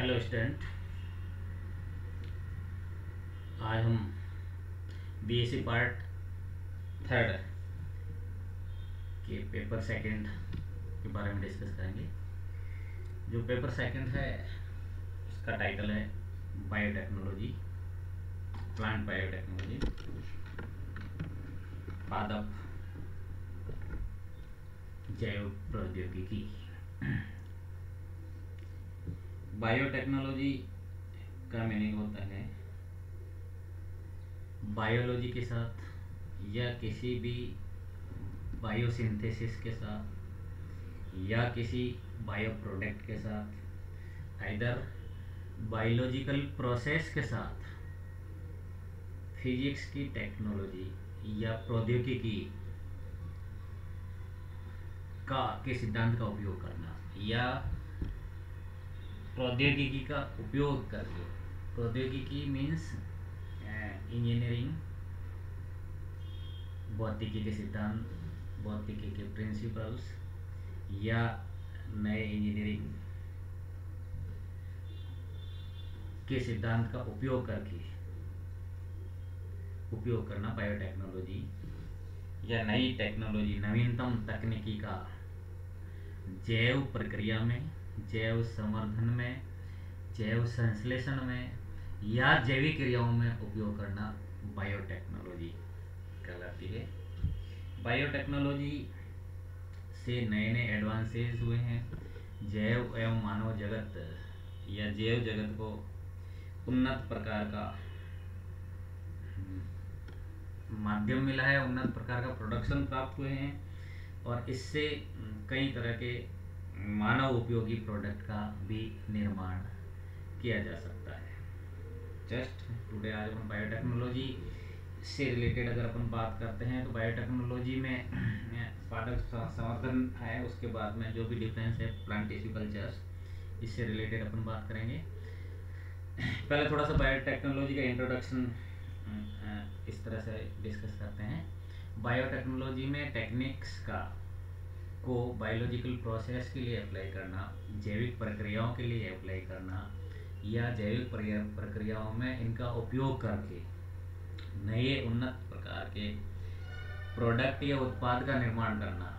Hello student, आज हम BSc part third के पेपर सेकंड के बारे में डिस्कस करेंगे। जो पेपर सेकंड है उसका टाइटल है बायोटेक्नोलॉजी, प्लांट बायोटेक्नोलॉजी, पादप जैव प्रौद्योगिकी। बायोटेक्नोलॉजी का मीनिंग होता है बायोलॉजी के साथ या किसी भी बायोसिंथेसिस के साथ या किसी बायो प्रोडक्ट के साथ, आइदर बायोलॉजिकल प्रोसेस के साथ फिजिक्स की टेक्नोलॉजी या प्रौद्योगिकी के सिद्धांत का उपयोग करना या प्रौद्योगिकी का उपयोग करके, प्रौद्योगिकी मीन्स इंजीनियरिंग, भौतिकी के सिद्धांत, भौतिकी के प्रिंसिपल्स या नए इंजीनियरिंग के सिद्धांत का उपयोग करके उपयोग करना बायोटेक्नोलॉजी या नई टेक्नोलॉजी, नवीनतम तकनीकी का जैव प्रक्रिया में, जैव संवर्धन में, जैव संश्लेषण में या जैविक क्रियाओं में उपयोग करना बायोटेक्नोलॉजी कहलाती है। बायोटेक्नोलॉजी से नए नए एडवांसेस हुए हैं। जैव एवं मानव जगत या जैव जगत को उन्नत प्रकार का माध्यम मिला है, उन्नत प्रकार का प्रोडक्शन प्राप्त हुए हैं और इससे कई तरह के मानव उपयोगी प्रोडक्ट का भी निर्माण किया जा सकता है। जस्ट टुडे आज हम बायोटेक्नोलॉजी से रिलेटेड अगर अपन बात करते हैं तो बायोटेक्नोलॉजी में पादप संवर्धन है, उसके बाद में जो भी डिफरेंस है प्लांट टिश्यू कल्चर्स, इससे रिलेटेड अपन बात करेंगे। पहले थोड़ा सा बायोटेक्नोलॉजी का इंट्रोडक्शन इस तरह से डिस्कस करते हैं। बायोटेक्नोलॉजी में टेक्निक्स को बायोलॉजिकल प्रोसेस के लिए अप्लाई करना, जैविक प्रक्रियाओं के लिए अप्लाई करना या जैविक प्रक्रियाओं में इनका उपयोग करके नए उन्नत प्रकार के प्रोडक्ट या उत्पाद का निर्माण करना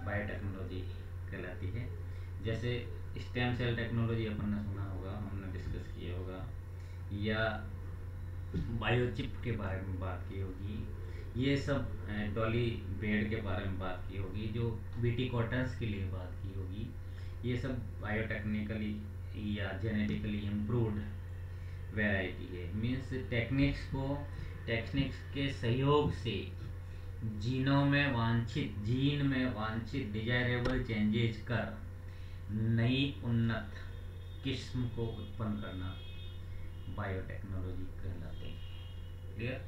बायोटेक्नोलॉजी कहलाती है। जैसे स्टेम सेल टेक्नोलॉजी अपन ने सुना होगा, हमने डिस्कस किया होगा, या बायोचिप के बारे में बात की होगी, ये सब डॉली बेड के बारे में बात की होगी, जो बीटी कॉटन्स के लिए बात की होगी। ये सब बायोटेक्निकली या जेनेटिकली इम्प्रूव्ड वैरायटी है। मीन्स टेक्निक्स के सहयोग से जीन में वांछित डिजायरेबल चेंजेस कर नई उन्नत किस्म को उत्पन्न करना बायोटेक्नोलॉजी कहलाते हैं। क्लियर?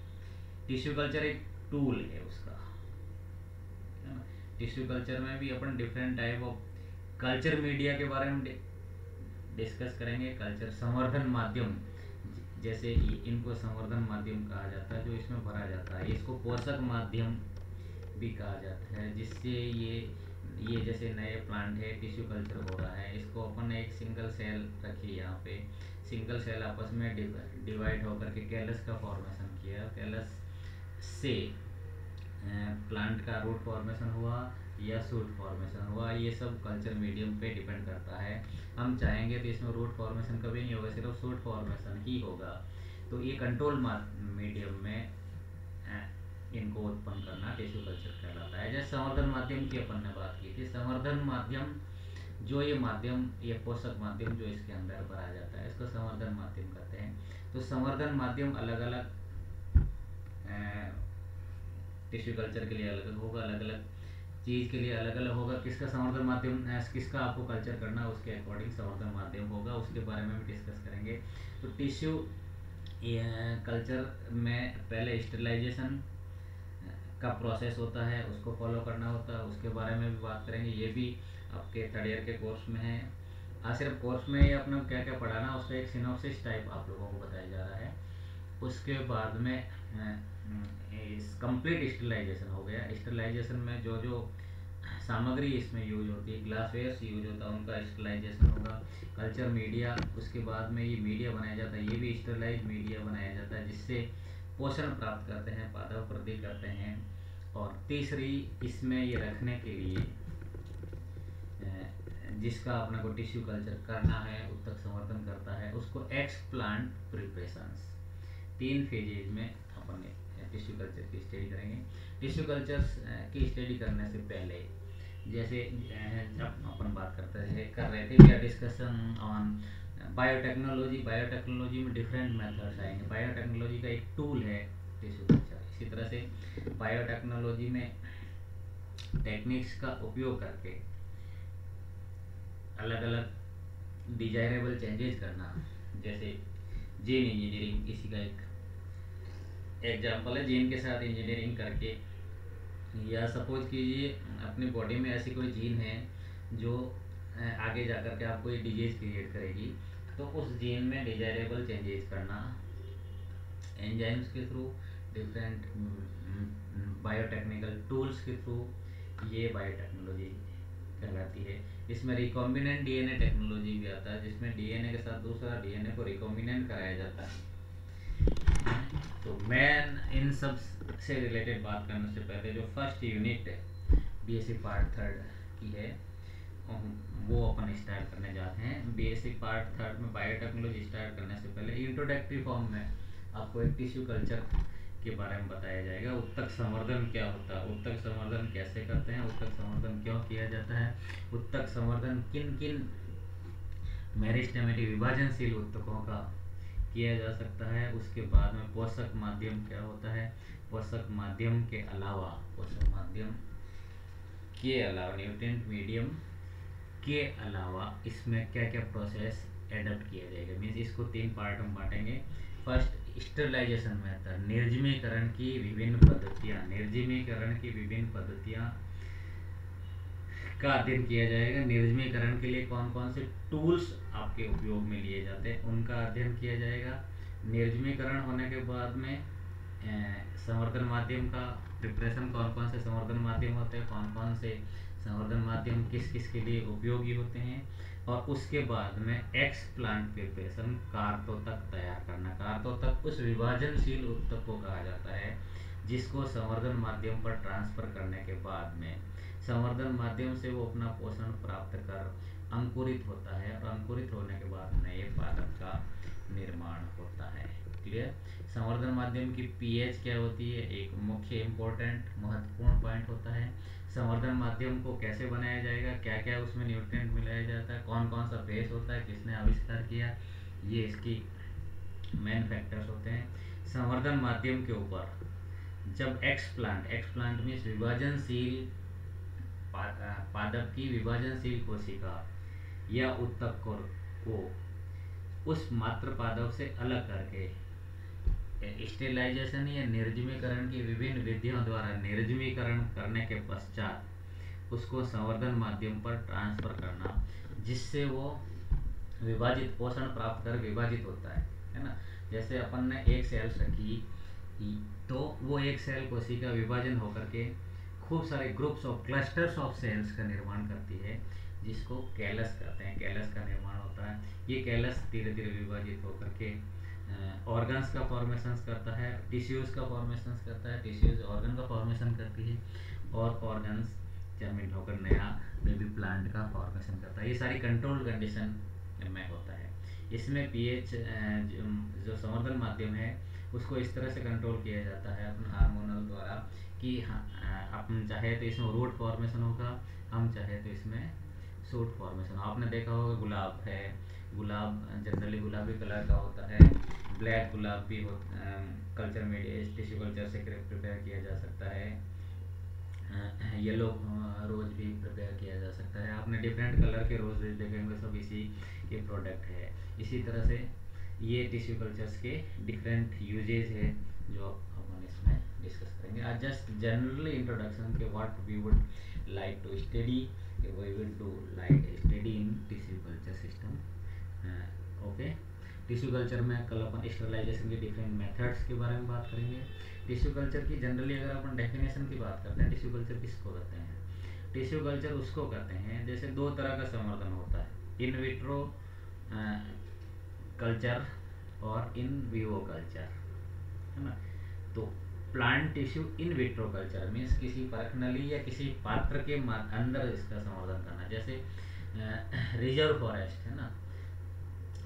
टिश्यू कल्चर एक टूल है उसका, है ना। टिश्यू कल्चर में भी अपन different type of culture media के बारे में डिस्कस करेंगे। कल्चर संवर्धन माध्यम, जैसे इनको संवर्धन माध्यम कहा जाता है जो इसमें भरा जाता है। इसको पोषक माध्यम भी कहा जाता है, जिससे ये जैसे नए प्लांट है, टिश्यू कल्चर हो रहा है, इसको अपन एक सिंगल सेल रखिए, यहाँ पे सिंगल सेल आपस में डिवाइड होकर के कैलस का फॉर्मेशन किया, कैलस से प्लांट का रूट फॉर्मेशन हुआ या शूट फॉर्मेशन हुआ। ये सब कल्चर मीडियम पे डिपेंड करता है। हम चाहेंगे तो इसमें रूट फॉर्मेशन कभी नहीं होगा, सिर्फ शूट फॉर्मेशन ही होगा। तो ये कंट्रोल मीडियम में इनको उत्पन्न करना टिश्यू कल्चर कहलाता है। जैसे संवर्धन माध्यम की अपन ने बात की थी, संवर्धन माध्यम जो ये माध्यम, ये पोषक माध्यम जो इसके अंदर भरा जाता है, इसको संवर्धन माध्यम कहते हैं। तो संवर्धन माध्यम अलग अलग टिश्यू कल्चर के लिए अलग होगा, अलग अलग चीज़ के लिए अलग अलग होगा। किसका संवर्धन माध्यम, किसका आपको कल्चर करना, उसके अकॉर्डिंग संवर्धन माध्यम होगा, उसके बारे में भी डिस्कस करेंगे। तो टिश्यू कल्चर में पहले स्टेरिलाइजेशन का प्रोसेस होता है, उसको फॉलो करना होता है, उसके बारे में भी बात करेंगे। ये भी आपके थर्ड ईयर के कोर्स में है। सिर्फ कोर्स में ये अपना क्या क्या पढ़ाना, उसका एक सिनॉप्सिस टाइप आप लोगों को बताया जा रहा है। उसके बाद में कंप्लीट स्टेरिलाइजेशन हो गया। स्टेरिलाइजेशन में जो जो सामग्री इसमें यूज होती है, ग्लासवेयर यूज होता है, उनका स्टरलाइजेशन होगा। कल्चर मीडिया, उसके बाद में ये मीडिया बनाया जाता है, ये भी स्टरलाइज मीडिया बनाया जाता है जिससे पोषण प्राप्त करते हैं, पादप वृद्धि करते हैं। और तीसरी इसमें ये रखने के लिए जिसका अपने को टिश्यू कल्चर करना है, उत्तक संवर्धन करता है, उसको एक्सप्लांट प्रिपरेशंस, 3 फेजेज में अपन टिश्यू कल्चर की स्टडी करेंगे। टिश्यू कल्चर की स्टडी करने से पहले जैसे जब अपन बात कर रहे थे, we are discussion on biotechnology. Biotechnology में डिफरेंट मेथड्स आएंगे। बायोटेक्नोलॉजी का एक टूल है टिश्यू कल्चर। इसी तरह से बायोटेक्नोलॉजी में टेक्निक्स का उपयोग करके अलग अलग डिजायरेबल चेंजेस करना, जैसे जीन इंजीनियरिंग इसी का एक एग्जाम्पल है। जीन के साथ इंजीनियरिंग करके, या सपोज कीजिए अपनी बॉडी में ऐसी कोई जीन है जो आगे जाकर के आपको ये डिजीज क्रिएट करेगी, तो उस जीन में डिजायरेबल चेंजेस करना एंजाइम्स के थ्रू, डिफरेंट बायोटेक्निकल टूल्स के थ्रू, ये बायोटेक्नोलॉजी कहलाती है। इसमें रिकॉम्बिनेंट डीएनए टेक्नोलॉजी भी आता है, जिसमें डीएनए के साथ दूसरा डीएनए को रिकॉम्बिनेंट कराया जाता है। तो मैं इन सब से रिलेटेड बात करने से पहले जो फर्स्ट यूनिट बीएससी पार्ट 3 की है वो अपन स्टार्ट करने जाते हैं। बीएससी पार्ट 3 में बायोटेक्नोलॉजी स्टार्ट करने से पहले इंट्रोडक्टरी फॉर्म में आपको एक टिश्यू कल्चर के बारे में बताया जाएगा। उत्तक संवर्धन क्या होता है, उत्तक संवर्धन कैसे करते हैं, उत्तक संवर्धन क्यों किया जाता है, उत्तक संवर्धन किन किन मेरिस्टेमेटिक विभाजनशील उत्तकों का किया जा सकता है। उसके बाद में पोषक माध्यम क्या होता है, पोषक माध्यम के अलावा, पोषक माध्यम के अलावा, न्यूट्रिएंट मीडियम के अलावा इसमें क्या क्या प्रोसेस एडप्ट किया जाएगा। मीन्स इसको 3 पार्ट में बांटेंगे। फर्स्ट स्टरलाइजेशन मेथड, निर्जमीकरण की विभिन्न पद्धतियाँ, निर्जमीकरण की विभिन्न पद्धतियाँ का अध्ययन किया जाएगा। निर्जमीकरण के लिए कौन कौन से टूल्स आपके उपयोग में लिए जाते हैं उनका अध्ययन किया जाएगा। निर्जमीकरण होने के बाद में संवर्धन माध्यम का प्रिपरेशन, कौन कौन से संवर्धन माध्यम होते हैं, कौन कौन से संवर्धन माध्यम किस किस के लिए उपयोगी होते हैं, और उसके बाद में एक्सप्लांट प्रिपरेशन, कार्तोतक तैयार करना। कार्तोतक उस विभाजनशील उत्तक को कहा जाता है जिसको संवर्धन माध्यम पर ट्रांसफर करने के बाद में संवर्धन माध्यम से वो अपना पोषण प्राप्त कर अंकुरित होता है, और अंकुरित होने के बाद नए पादप का निर्माण होता है। क्लियर। संवर्धन माध्यम की पीएच क्या होती है, एक मुख्य इम्पोर्टेंट महत्वपूर्ण पॉइंट होता है। संवर्धन माध्यम को कैसे बनाया जाएगा, क्या क्या उसमें न्यूट्रिएंट मिलाया जाता है, कौन कौन सा बेस होता है, किसने आविष्कार किया, ये इसकी मेन फैक्टर्स होते हैं। संवर्धन माध्यम के ऊपर जब एक्सप्लांट मीन्स विभाजनशील पादप की विभाजनशील कोशिका या उत्तक को उस मात्र पादप से अलग करके स्टेरिलाइजेशन या निर्जमीकरण की विभिन्न विधियों द्वारा निर्जमीकरण करने के पश्चात उसको संवर्धन माध्यम पर ट्रांसफर करना, जिससे वो विभाजित, पोषण प्राप्त कर विभाजित होता है ना। जैसे अपन ने एक सेल्स रखी तो वो एक सेल कोशिका विभाजन होकर के खूब सारे groups of clusters of cells का निर्माण करती है, जिसको कैलस कहते हैं। कैलस का निर्माण होता है। ये कैलस धीरे धीरे विभाजित होकर के ऑर्गन्स का फॉर्मेशन करता है, टिश्यूज़ का फॉर्मेशन करता है, टिश्यूज़ ऑर्गन का फॉर्मेशन करती है, और ऑर्गन्स जर्मिनेट होकर नया बेबी प्लांट का फॉर्मेशन करता है। ये सारी कंट्रोल कंडीशन में होता है। इसमें पीएच जो संवर्धन माध्यम है उसको इस तरह से कंट्रोल किया जाता है अपन हार्मोनल द्वारा कि अपन चाहे तो इसमें रूट फॉर्मेशन होगा, हम चाहे तो इसमें शूट फॉर्मेशन। आपने देखा होगा गुलाब है, गुलाब जनरली गुलाबी कलर का होता है, ब्लैक गुलाब भी कल्चर में टिश्यू कल्चर से प्रिपेयर किया जा सकता है, येलो रोज भी प्रिपेयर किया जा सकता है। आपने डिफरेंट कलर के रोज देखे होंगे, सब इसी के प्रोडक्ट है। इसी तरह से ये टिश्यू कल्चर्स के डिफरेंट यूजेज है जो अपन इसमें डिस्कस करेंगे। आज जस्ट जनरली इंट्रोडक्शन के what we would like to study, we will do like study in tissue culture system. Okay, tissue culture में कल अपन स्टरलाइजेशन के डिफरेंट मेथड्स के बारे में बात करेंगे। टिश्यू कल्चर की जनरली अगर अपन डेफिनेशन की बात करते हैं, टिश्यू कल्चर किसको कहते हैं, टिश्यू कल्चर उसको कहते हैं, जैसे दो तरह का संवर्धन होता है, इन विट्रो कल्चर और इन विवो कल्चर, है ना। तो plant tissue in vitro culture means किसी परखनली या किसी पात्र के अंदर इसका संवर्धन करना, जैसे रिजर्व फॉरेस्ट है ना,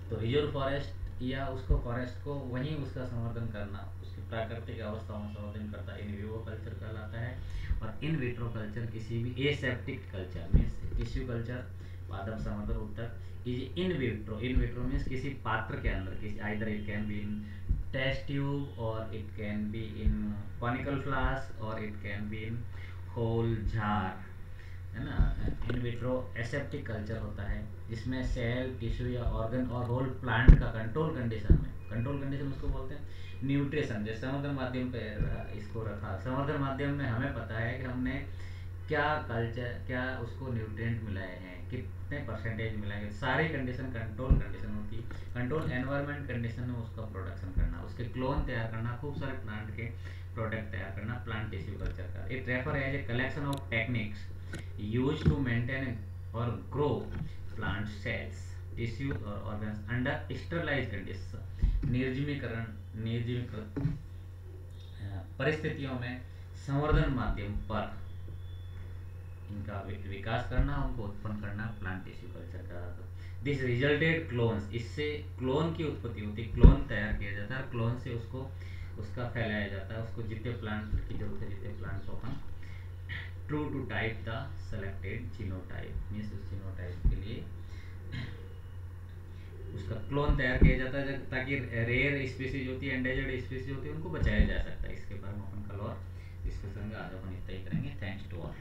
तो रिजर्व फॉरेस्ट या उसको फॉरेस्ट को वहीं उसका संवर्धन करना, उसकी प्राकृतिक अवस्थाओं में संवर्धन करता इन विवो कल्चर कहलाता है। और इन विट्रो कल्चर किसी भी aseptic culture means tissue culture पादप संवर्धन उत्तर is in vitro, in vitro means किसी पात्र के अंदर, किसी either it can be in test tube और it can be in conical flask और it can be in whole jar, है ना। इन विट्रो एसेप्टिक कल्चर होता है जिसमें सेल टिश्यू या ऑर्गन और होल प्लांट का कंट्रोल कंडीशन में, कंट्रोल कंडीशन उसको बोलते हैं न्यूट्रिशन। जैसे संवर्धन माध्यम पे इसको रखा, संवर्धन माध्यम में हमें पता है कि हमने क्या कल्चर, क्या उसको न्यूट्रिएंट मिलाए हैं, कितने परसेंटेज मिलाएंगे, सारी कंडीशन कंट्रोल कंडीशन होती है। कंट्रोल एनवायरनमेंट कंडीशन में उसका प्रोडक्शन करना, उसके क्लोन तैयार करना, खूब सारे प्लांट के प्रोडक्ट तैयार करना प्लांट टिश्यू कल्चर का। It refer as a collection of techniques used to maintain or grow plant cells, tissues or organs under sterilized conditions, निर्जीवीकरण परिस्थितियों में संवर्धन माध्यम पर इनका विकास करना, उनको उत्पन्न करना प्लांट टिश्यू कल्चर का। दिस रिजल्टेड क्लोन्स, इससे क्लोन की उत्पत्ति होती है, क्लोन तैयार किया जाता है, क्लोन से उसको उसका फैलाया जाता है, उसको जितने प्लांट की जरूरत है जितने प्लांट को हम true to type the selected genotype means उस जीनोटाइप के लिए उसका क्लोन तैयार किया जाता है ताकि रेयर स्पीसीज होती है, एंडेंजर्ड स्पीसीज होती है, उनको बचाया जा सकता है। इसके बारे में अपन कल और डिस्कशन में आज अपन इतना ही करेंगे। Thanks to all.